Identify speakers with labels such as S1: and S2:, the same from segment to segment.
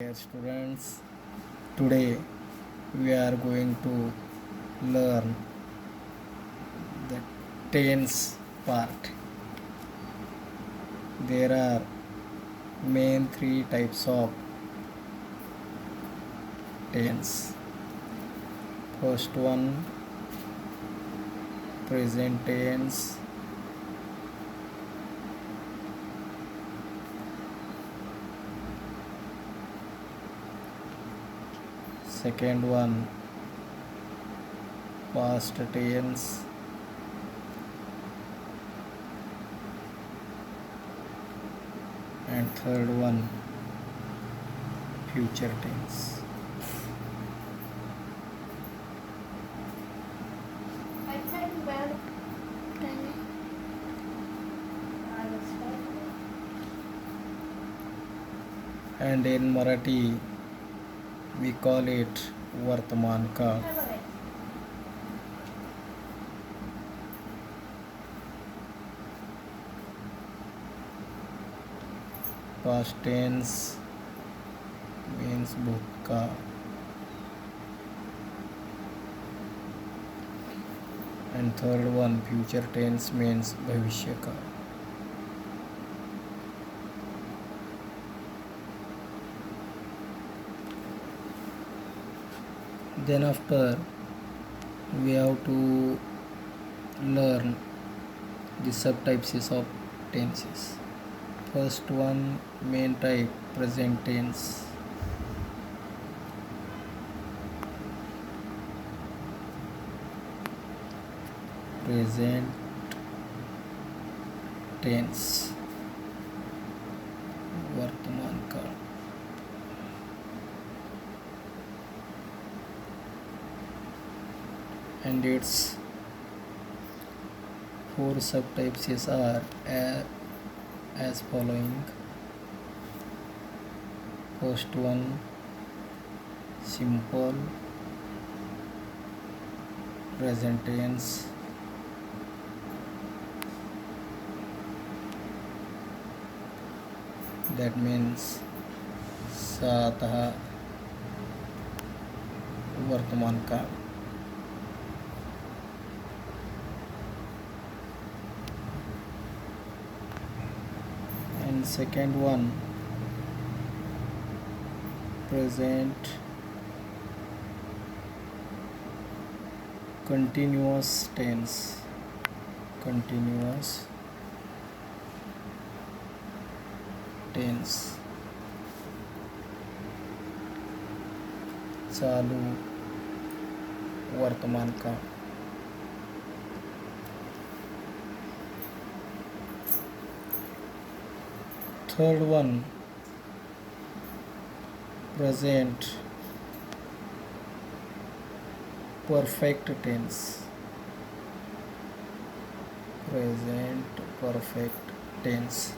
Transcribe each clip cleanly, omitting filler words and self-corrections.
S1: Dear students, today we are going to learn the tense part. There are main three types of tense. First one, present tense. Second one, past tense. And third one, future tense. And in Marathi we call it Vartaman Kal. Past tense means Bhutka. And third one, future tense means Bhavishya Kal. Then after we have to learn the subtypes of tenses. First one, main type, present tense. Present tense, Vartaman Kal. And its four subtypes are as following. First one, simple present tense. That means Satah Vartaman Kal. And second one, present continuous tense. Continuous tense. चालू वर्तमान काल. Third one, present perfect tense. Present perfect tense.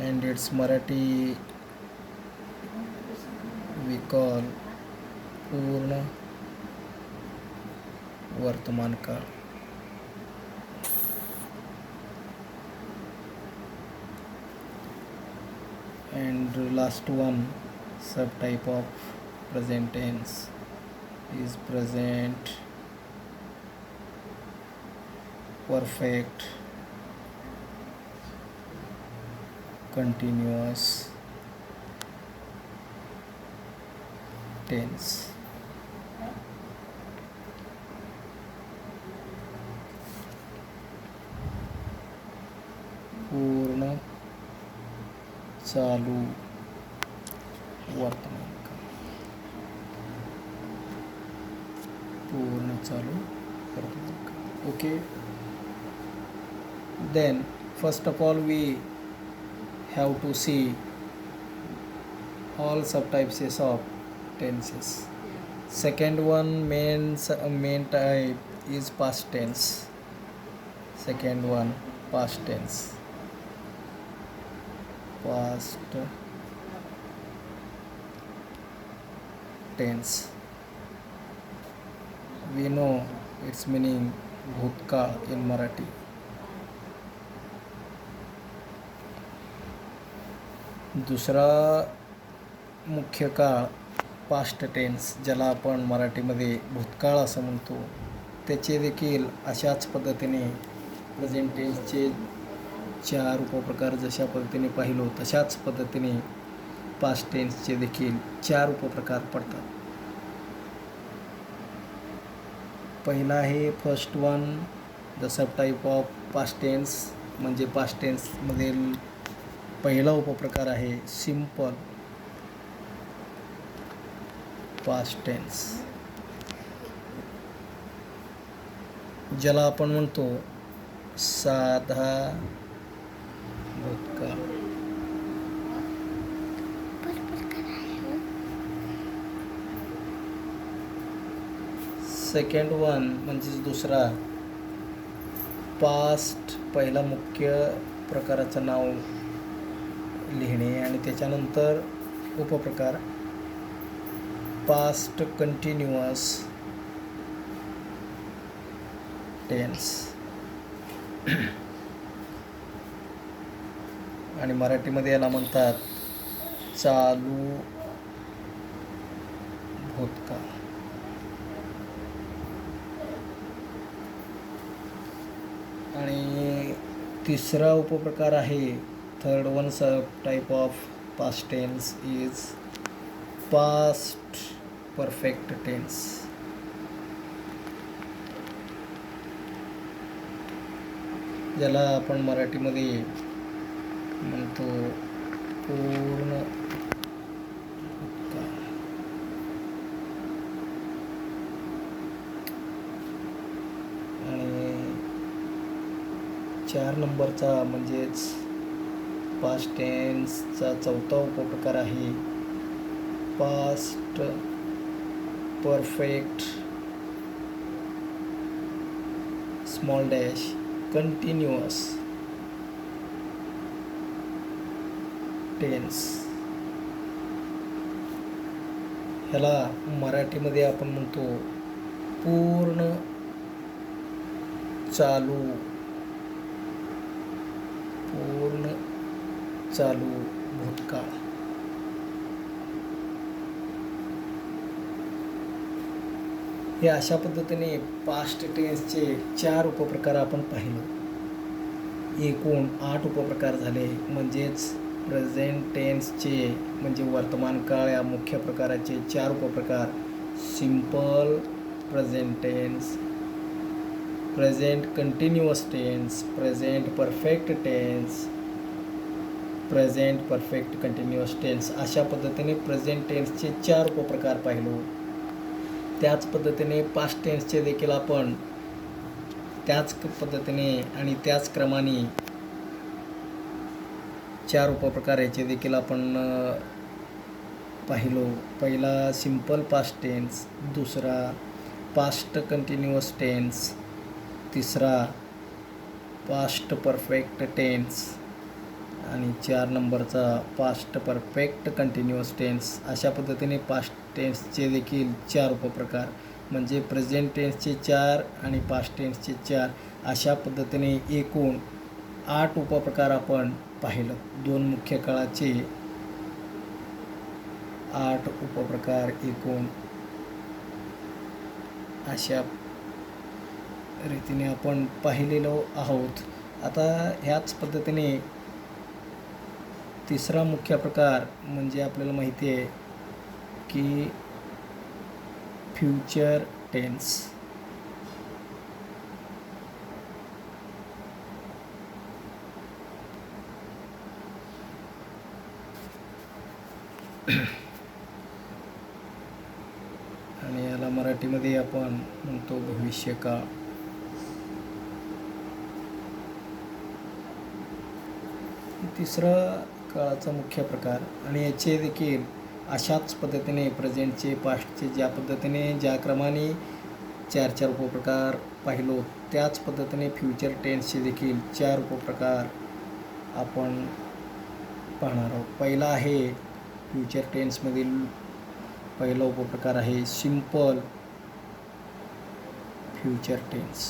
S1: And its Marathi we call Purna Vartaman Kal. And last one, subtype of present tense is present perfect continuous tense. पूर्ण चालू वर्तमान काल. पूर्ण चालू वर्तमान काल. Okay. Then first of all we have to see all subtypes of tenses. Second one, main type is past tense. Second one, past tense. Past tense. We know its meaning Bhutka in Marathi. दुसरा मुख्य काळ past tense, ज्याला आपण मराठीमध्ये भूतकाळ असं म्हणतो, त्याचे देखील अशाच पद्धतीने प्रेझेंट टेन्सचे 4 उपप्रकार जशा पद्धतीने पाहिलो तशाच पद्धतीने पास्ट टेन्सचे देखील 4 उपप्रकार पडतात. पहिला आहे first one, the sub type of past tense, म्हणजे पास्ट टेन्समधील पहिला उपप्रकार आहे सिंपल पास्ट टेन्स, ज्याला आपण म्हणतो साधा भूतकाळ. सेकंड वन म्हणजे दुसरा पास्ट, पहिला मुख्य प्रकाराचं नाव लिहिणे आणि त्याच्यानंतर उपप्रकार पास्ट कंटिन्युअस टेन्स, आणि मराठीमध्ये याला म्हणतात चालू भूतकाळ. आणि तिसरा उपप्रकार आहे third one sub type of past tense is past perfect tense, ज्याला आपण मराठीमध्ये म्हणतो पूर्ण भूतकाळ. आणि 4 नंबरचा म्हणजेच पास्ट टेन्सचा चौथा उपप्रकार आहे past perfect small dash continuous tense, ह्याला मराठीमध्ये आपण म्हणतो पूर्ण चालू भूतकाळ. हे अशा पद्धतीने पास्ट टेन्सचे 4 उपप्रकार आपण पाहिले. एकूण 8 उपप्रकार झाले, म्हणजेच प्रेझेंट टेन्सचे म्हणजे वर्तमान काळ या मुख्य प्रकाराचे 4 उपप्रकार simple present tense, present continuous tense, present perfect tense, present perfect continuous tense, अशा पद्धतीने प्रेझेंट टेन्सचे 4 उपप्रकार पाहिलो. त्याच पद्धतीने पास्ट टेन्सचे देखील आपण त्याच पद्धतीने आणि त्याच क्रमाने 4 उपप्रकार याचे देखील आपण पाहिलो. पहिला सिंपल पास्ट टेन्स, दुसरा पास्ट कंटिन्युअस टेन्स, तिसरा पास्ट परफेक्ट टेन्स आणि 4 नंबरचा पास्ट परफेक्ट कंटिन्युअस टेन्स. अशा पद्धतीने पास्ट टेन्सचे देखील 4 उपप्रकार म्हणजे प्रेझेंट टेन्सचे 4 आणि पास्ट टेन्सचे 4, अशा पद्धतीने एकूण 8 उपप्रकार आपण पाहिलं. 2 मुख्य काळाचे 8 उपप्रकार एकूण अशा रीतीने आपण पाहिलेलो आहोत. आता ह्याच पद्धतीने तिसरा मुख्य प्रकार म्हणजे आपल्याला माहिती आहे की फ्युचर टेन्स. आणि याला मराठीमध्ये आपण म्हणतो भविष्यकाळ. तिसरा काळाचा मुख्य प्रकार आणि याचे देखील अशाच पद्धतीने प्रेझेंटचे पास्टचे ज्या पद्धतीने ज्या क्रमाने 4 उपप्रकार पाहिलो त्याच पद्धतीने फ्युचर टेन्सचे देखील 4 उपप्रकार आपण पाहणार आहोत. पहिला आहे फ्युचर टेन्समधील पहिला उपप्रकार आहे सिंपल फ्युचर टेन्स.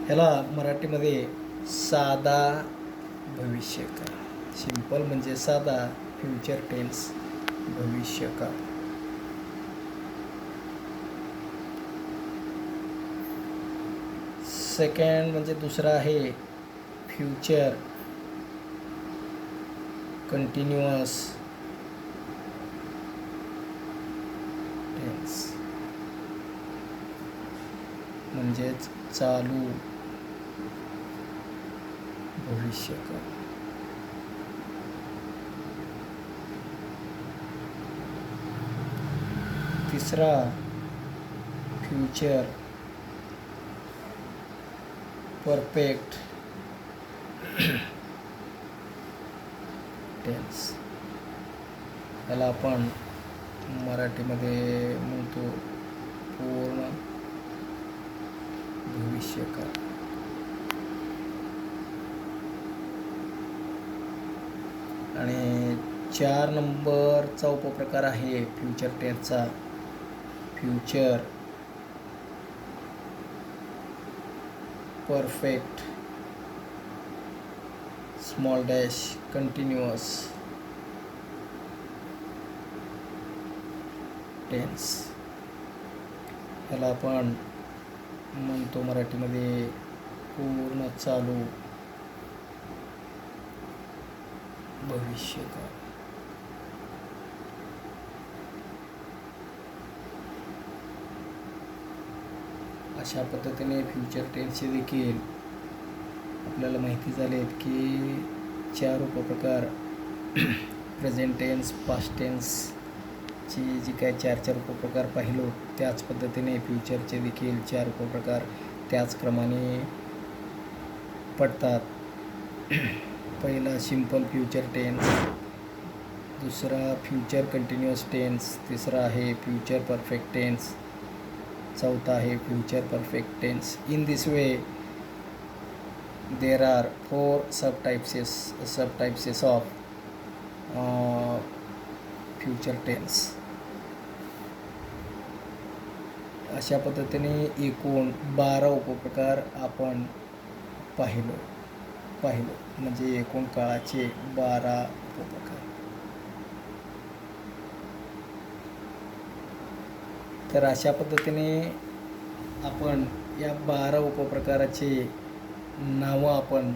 S1: ह्याला मराठीमध्ये साधा भविष्यकाळ. सिंपल म्हणजे साधा, फ्युचर टेन्स भविष्यकाळ. सेकंड म्हणजे दुसरा आहे फ्युचर कंटिन्युअस टेन्स, म्हणजेच चालू भविष्यकाळ. तिसरा फ्युचर परफेक्ट टेन्स. याला आपण मराठीमध्ये म्हणतो पूर्ण भविष्यकाळ. आणि 4 नंबरचा उपप्रकार आहे फ्युचर टेन्सचा future perfect small dash continuous tense. ह्याला आपण म्हणतो मराठीमध्ये पूर्ण चालू भविष्यकाळ. अशा पद्धतीने फ्युचर टेन्सचे देखील आपल्याला माहिती झालेत की 4 उपप्रकार प्रेझेंट टेन्स, पास्ट टेन्सची जी काय 4 उपप्रकार पाहिलो, त्याच पद्धतीने फ्युचरचे देखील 4 उपप्रकार त्याच क्रमाने पडतात. पहिला सिंपल फ्युचर टेन्स, दुसरा फ्युचर कंटिन्युअस टेन्स, तिसरा आहे फ्युचर परफेक्ट टेन्स, चौथा आहे future perfect tense. In this way there are 4 subtypes of future tense. अशा पद्धतीने एकूण 12 उपप्रकार आपण पाहिलो म्हणजे एकूण काळाचे 12 उपप्रकार. तर अशा पद्धतीने आपण या 12 उपप्रकाराचे नावं आपण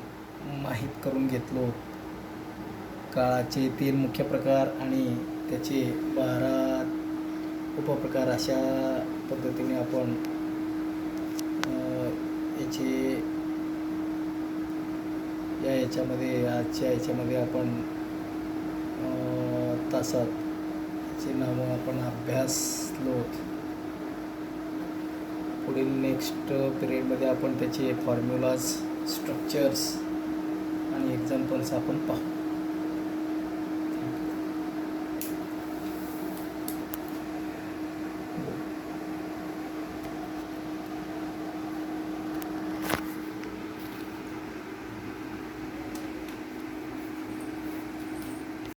S1: माहीत करून घेतलो. काळाचे 3 मुख्य प्रकार आणि त्याचे 12 उपप्रकार. अशा पद्धतीने आपण आजच्या याच्यामध्ये आपण तासाचे नावं आपण अभ्यासलो. पुढील नेक्स्ट पिरियडमध्ये आपण त्याचे फॉर्म्युलाज, स्ट्रक्चर्स आणि एक्झाम्पल्स आपण पाहू.